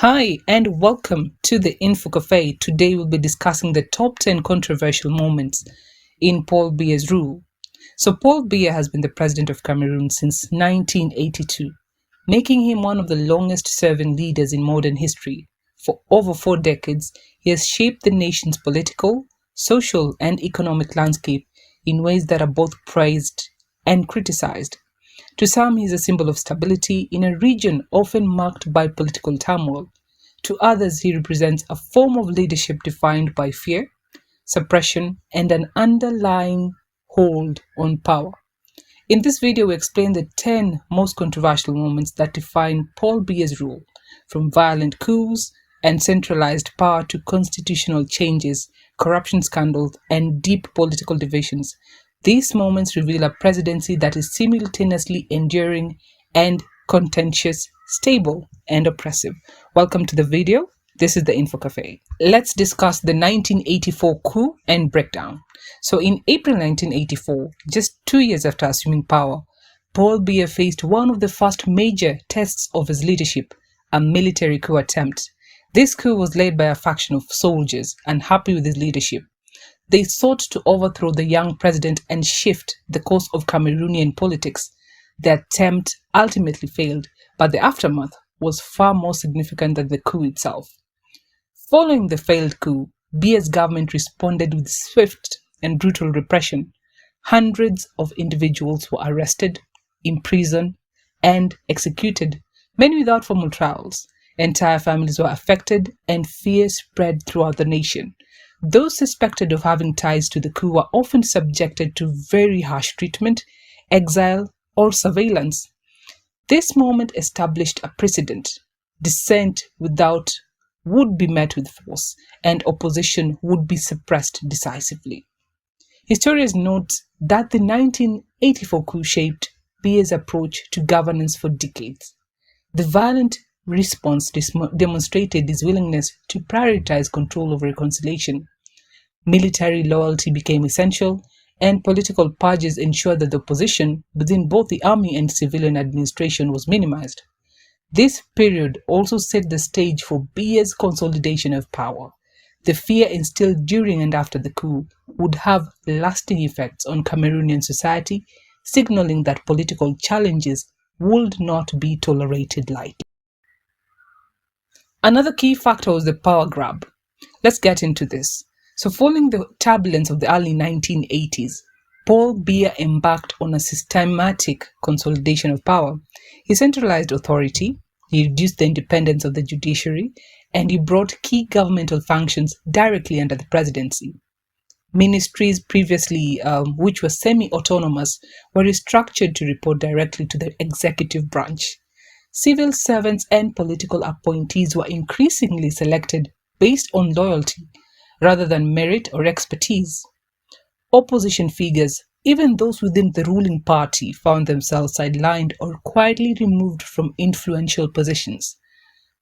Hi, and welcome to the Info Cafe. Today we'll be discussing the top 10 controversial moments in Paul Biya's rule. So, Paul Biya has been the president of Cameroon since 1982, making him one of the longest serving leaders in modern history. For over 4 decades, he has shaped the nation's political, social, and economic landscape in ways that are both praised and criticized. To some, he is a symbol of stability in a region often marked by political turmoil. To others, he represents a form of leadership defined by fear, suppression, and an underlying hold on power. In this video, we explain the 10 most controversial moments that define Paul Biya's rule, from violent coups and centralized power to constitutional changes, corruption scandals, and deep political divisions. These moments reveal a presidency that is simultaneously enduring and contentious, stable, and oppressive. Welcome to the video. This is the Info Cafe. Let's discuss the 1984 coup and breakdown. So in April 1984, just 2 years after assuming power, Paul Biya faced one of the first major tests of his leadership, a military coup attempt. This coup was led by a faction of soldiers unhappy with his leadership. They sought to overthrow the young president and shift the course of Cameroonian politics. The attempt ultimately failed, but the aftermath was far more significant than the coup itself. Following the failed coup, Biya's government responded with swift and brutal repression. Hundreds of individuals were arrested, imprisoned, and executed, many without formal trials. Entire families were affected, and fear spread throughout the nation. Those suspected of having ties to the coup were often subjected to very harsh treatment, exile, or surveillance. This moment established a precedent. Dissent would be met with force, and opposition would be suppressed decisively. Historians note that the 1984 coup shaped Biya's approach to governance for decades. The violent response demonstrated his willingness to prioritize control over reconciliation. Military loyalty became essential, and political purges ensured that the opposition within both the army and civilian administration was minimized. This period also set the stage for Biya's consolidation of power. The fear instilled during and after the coup would have lasting effects on Cameroonian society, signaling that political challenges would not be tolerated lightly. Another key factor was the power grab. Let's get into this. So following the turbulence of the early 1980s, Paul Biya embarked on a systematic consolidation of power. He centralized authority, he reduced the independence of the judiciary, and he brought key governmental functions directly under the presidency. Ministries previously, which were semi-autonomous, were restructured to report directly to the executive branch. Civil servants and political appointees were increasingly selected based on loyalty rather than merit or expertise. Opposition figures, even those within the ruling party, found themselves sidelined or quietly removed from influential positions.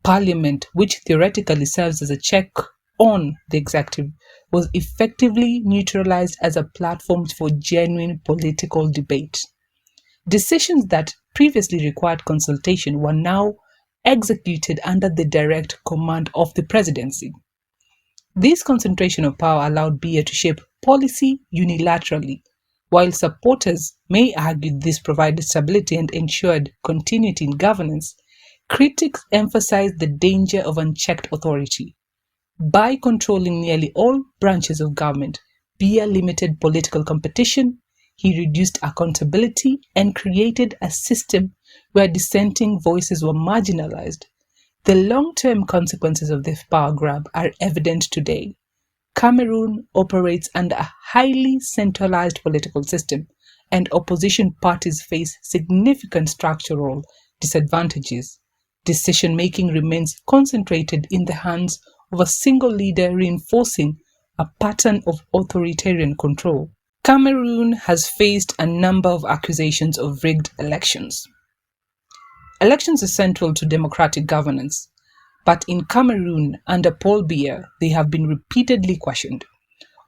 Parliament, which theoretically serves as a check on the executive, was effectively neutralized as a platform for genuine political debate. Decisions that previously required consultation were now executed under the direct command of the presidency. This concentration of power allowed Biya to shape policy unilaterally. While supporters may argue this provided stability and ensured continuity in governance, critics emphasized the danger of unchecked authority. By controlling nearly all branches of government, Biya limited political competition, he reduced accountability, and created a system where dissenting voices were marginalized. The long-term consequences of this power grab are evident today. Cameroon operates under a highly centralized political system, and opposition parties face significant structural disadvantages. Decision-making remains concentrated in the hands of a single leader, reinforcing a pattern of authoritarian control. Cameroon has faced a number of accusations of rigged elections. Elections are central to democratic governance, but in Cameroon under Paul Biya, they have been repeatedly questioned.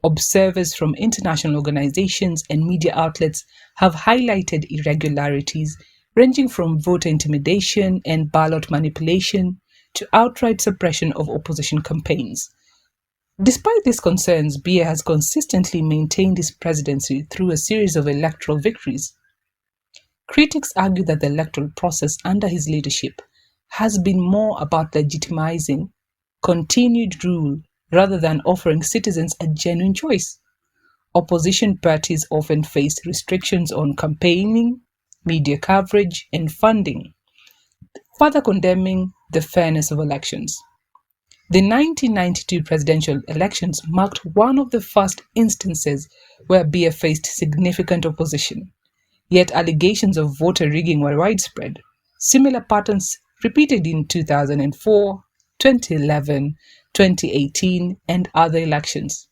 Observers from international organizations and media outlets have highlighted irregularities ranging from voter intimidation and ballot manipulation to outright suppression of opposition campaigns. Despite these concerns, Biya has consistently maintained his presidency through a series of electoral victories. Critics argue that the electoral process under his leadership has been more about legitimizing continued rule rather than offering citizens a genuine choice. Opposition parties often face restrictions on campaigning, media coverage, and funding, further condemning the fairness of elections. The 1992 presidential elections marked one of the first instances where Biya faced significant opposition, yet allegations of voter rigging were widespread. Similar patterns repeated in 2004, 2011, 2018, and other elections.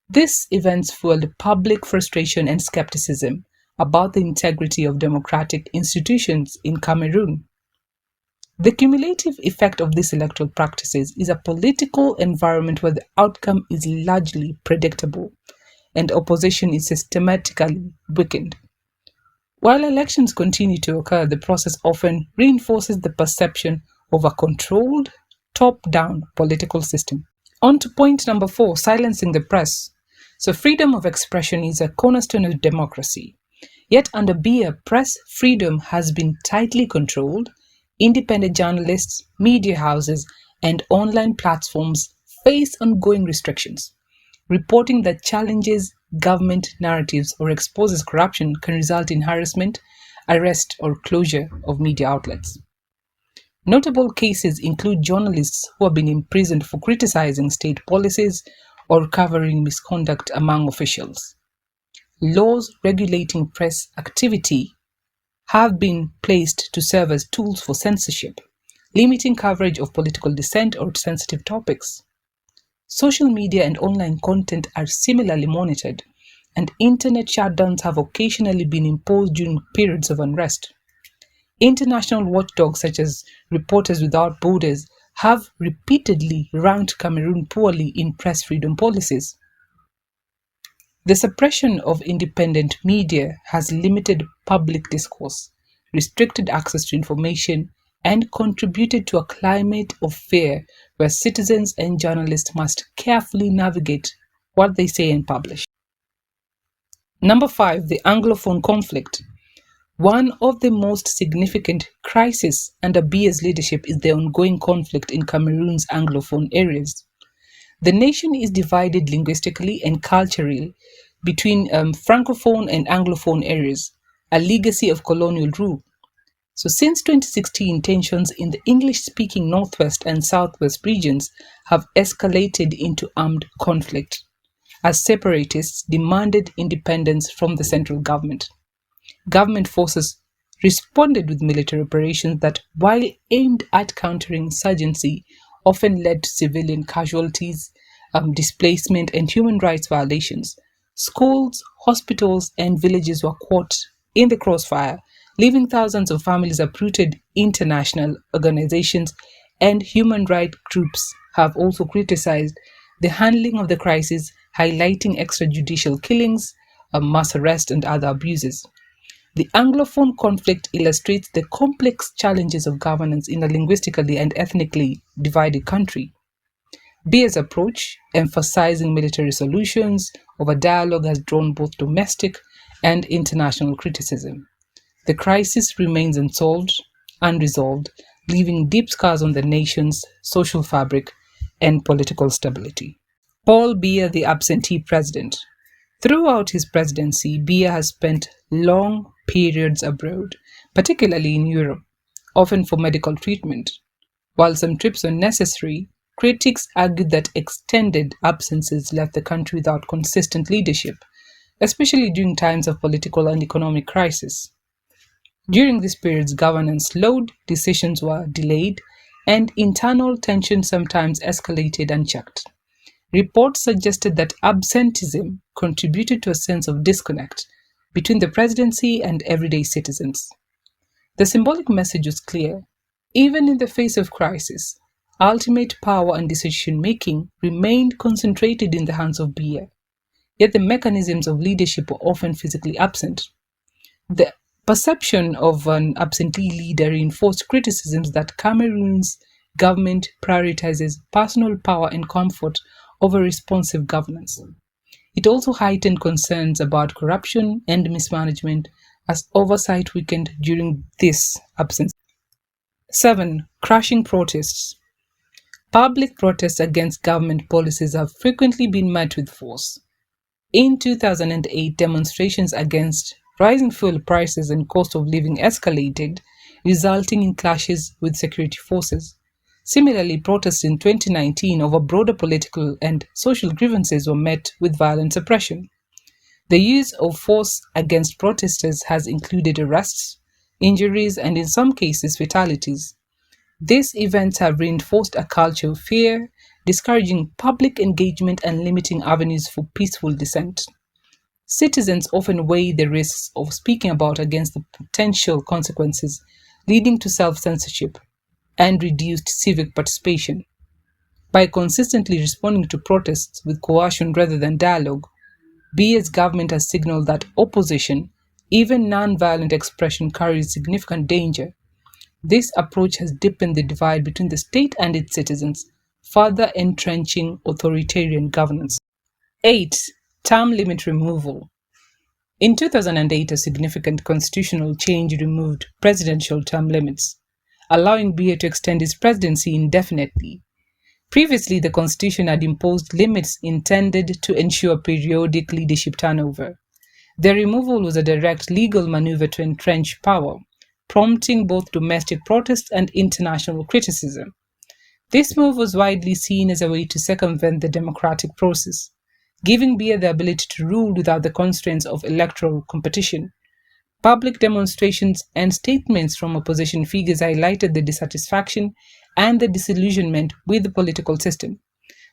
These events fueled public frustration and skepticism about the integrity of democratic institutions in Cameroon. The cumulative effect of these electoral practices is a political environment where the outcome is largely predictable and opposition is systematically weakened. While elections continue to occur, the process often reinforces the perception of a controlled, top-down political system. On to point number 4, silencing the press. So freedom of expression is a cornerstone of democracy. Yet under Biya, press freedom has been tightly controlled. Independent journalists, media houses, and online platforms face ongoing restrictions. Reporting that challenges government narratives or exposes corruption can result in harassment, arrest, or closure of media outlets. Notable cases include journalists who have been imprisoned for criticizing state policies or covering misconduct among officials. Laws regulating press activity have been placed to serve as tools for censorship, limiting coverage of political dissent or sensitive topics. Social media and online content are similarly monitored, and internet shutdowns have occasionally been imposed during periods of unrest. International watchdogs such as Reporters Without Borders have repeatedly ranked Cameroon poorly in press freedom policies. The suppression of independent media has limited public discourse, restricted access to information, and contributed to a climate of fear where citizens and journalists must carefully navigate what they say and publish. Number 5, the Anglophone conflict. One of the most significant crises under Biya's leadership is the ongoing conflict in Cameroon's Anglophone areas. The nation is divided linguistically and culturally between Francophone and Anglophone areas, a legacy of colonial rule. So since 2016, tensions in the English-speaking Northwest and Southwest regions have escalated into armed conflict, as separatists demanded independence from the central government. Government forces responded with military operations that, while aimed at countering insurgency, often led to civilian casualties, displacement, and human rights violations. Schools, hospitals, and villages were caught in the crossfire, leaving thousands of families uprooted. International organizations and human rights groups have also criticized the handling of the crisis, highlighting extrajudicial killings, mass arrest, and other abuses. The Anglophone conflict illustrates the complex challenges of governance in a linguistically and ethnically divided country. Biya's approach, emphasizing military solutions over dialogue, has drawn both domestic and international criticism. The crisis remains unresolved, leaving deep scars on the nation's social fabric and political stability. Paulbiya, the absentee president. Throughout his presidency, Biya has spent long periods abroad, particularly in Europe, often for medical treatment. While some trips were necessary, critics argued that extended absences left the country without consistent leadership, especially during times of political and economic crisis. During these periods, governance slowed, decisions were delayed, and internal tension sometimes escalated unchecked. Reports suggested that absenteeism contributed to a sense of disconnect between the presidency and everyday citizens. The symbolic message was clear. Even in the face of crisis, ultimate power and decision-making remained concentrated in the hands of Biya. Yet the mechanisms of leadership were often physically absent. The perception of an absentee leader reinforced criticisms that Cameroon's government prioritizes personal power and comfort over responsive governance. It also heightened concerns about corruption and mismanagement as oversight weakened during this absence. 7. Crushing protests. Public protests against government policies have frequently been met with force. In 2008, demonstrations against rising fuel prices and cost of living escalated, resulting in clashes with security forces. Similarly, protests in 2019 over broader political and social grievances were met with violent suppression. The use of force against protesters has included arrests, injuries, and in some cases, fatalities. These events have reinforced a culture of fear, discouraging public engagement and limiting avenues for peaceful dissent. Citizens often weigh the risks of speaking about against the potential consequences, leading to self-censorship and reduced civic participation. By consistently responding to protests with coercion rather than dialogue, BIYA'S government has signaled that opposition, even non-violent expression, carries significant danger. This approach has deepened the divide between the state and its citizens, further entrenching authoritarian governance. 8. Term limit removal. In 2008, a significant constitutional change removed presidential term limits, allowing BIYA to extend his presidency indefinitely. Previously, the constitution had imposed limits intended to ensure periodic leadership turnover. Their removal was a direct legal maneuver to entrench power, prompting both domestic protests and international criticism. This move was widely seen as a way to circumvent the democratic process, giving BIYA the ability to rule without the constraints of electoral competition. Public demonstrations and statements from opposition figures highlighted the dissatisfaction and the disillusionment with the political system.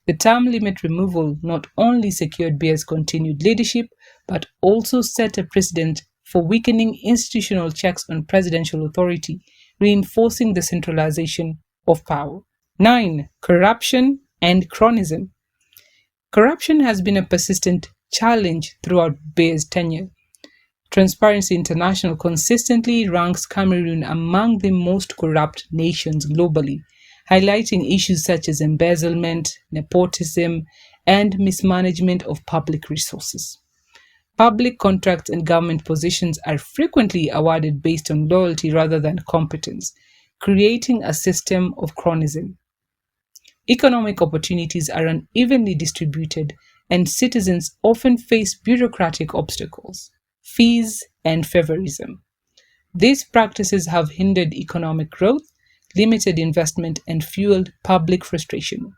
The term limit removal not only secured BIYA's continued leadership, but also set a precedent for weakening institutional checks on presidential authority, reinforcing the centralization of power. 9. Corruption and cronyism. Corruption has been a persistent challenge throughout BIYA's tenure. Transparency International consistently ranks Cameroon among the most corrupt nations globally, highlighting issues such as embezzlement, nepotism, and mismanagement of public resources. Public contracts and government positions are frequently awarded based on loyalty rather than competence, creating a system of cronyism. Economic opportunities are unevenly distributed, and citizens often face bureaucratic obstacles, fees, and favorism. These practices have hindered economic growth, limited investment, and fueled public frustration.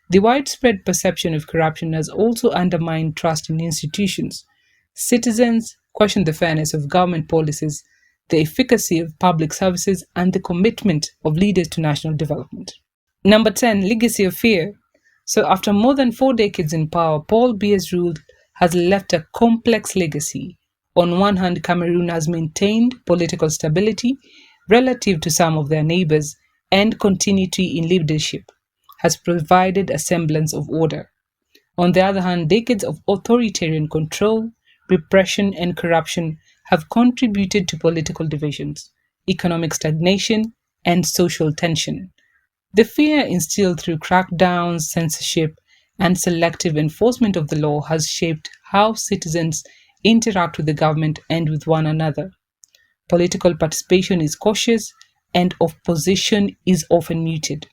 The widespread perception of corruption has also undermined trust in institutions. Citizens question the fairness of government policies, the efficacy of public services, and the commitment of leaders to national development. Number 10. Legacy of fear. So after more than 4 decades in power, Paulbiya's rule has left a complex legacy. On one hand, Cameroon has maintained political stability relative to some of their neighbors, and continuity in leadership has provided a semblance of order. On the other hand, decades of authoritarian control, repression, and corruption have contributed to political divisions, economic stagnation, and social tension. The fear instilled through crackdowns, censorship, and selective enforcement of the law has shaped how citizens interact with the government and with one another. Political participation is cautious, and opposition is often muted.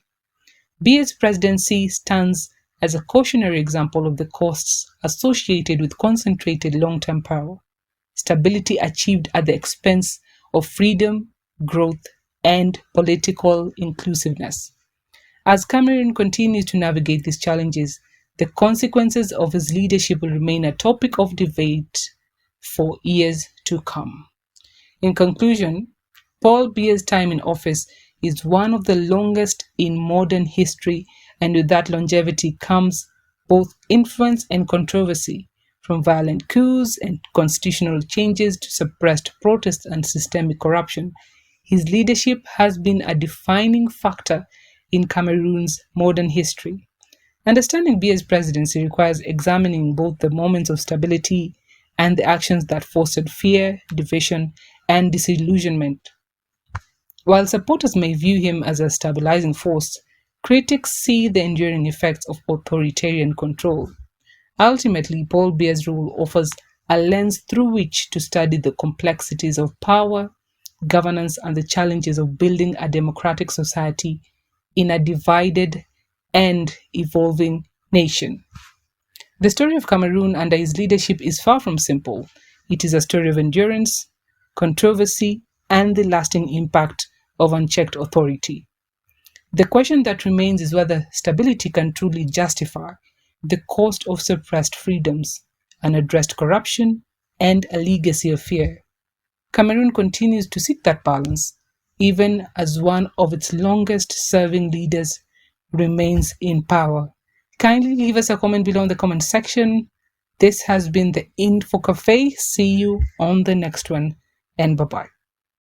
BIYA'S presidency stands as a cautionary example of the costs associated with concentrated long-term power, stability achieved at the expense of freedom, growth, and political inclusiveness. As Cameroon continues to navigate these challenges, the consequences of his leadership will remain a topic of debate for years to come. In conclusion, Paulbiya's time in office is one of the longest in modern history, and with that longevity comes both influence and controversy, from violent coups and constitutional changes to suppressed protests and systemic corruption. His leadership has been a defining factor in Cameroon's modern history. Understanding BIYA'S presidency requires examining both the moments of stability and the actions that fostered fear, division, and disillusionment. While supporters may view him as a stabilizing force, critics see the enduring effects of authoritarian control. Ultimately, Paul Biya's rule offers a lens through which to study the complexities of power, governance, and the challenges of building a democratic society in a divided and evolving nation. The story of Cameroon under his leadership is far from simple. It is a story of endurance, controversy, and the lasting impact of unchecked authority. The question that remains is whether stability can truly justify the cost of suppressed freedoms, unaddressed corruption, and a legacy of fear. Cameroon continues to seek that balance, even as one of its longest serving leaders remains in power. Kindly leave us a comment below in the comment section. This has been the Info Cafe. See you on the next one, and bye bye.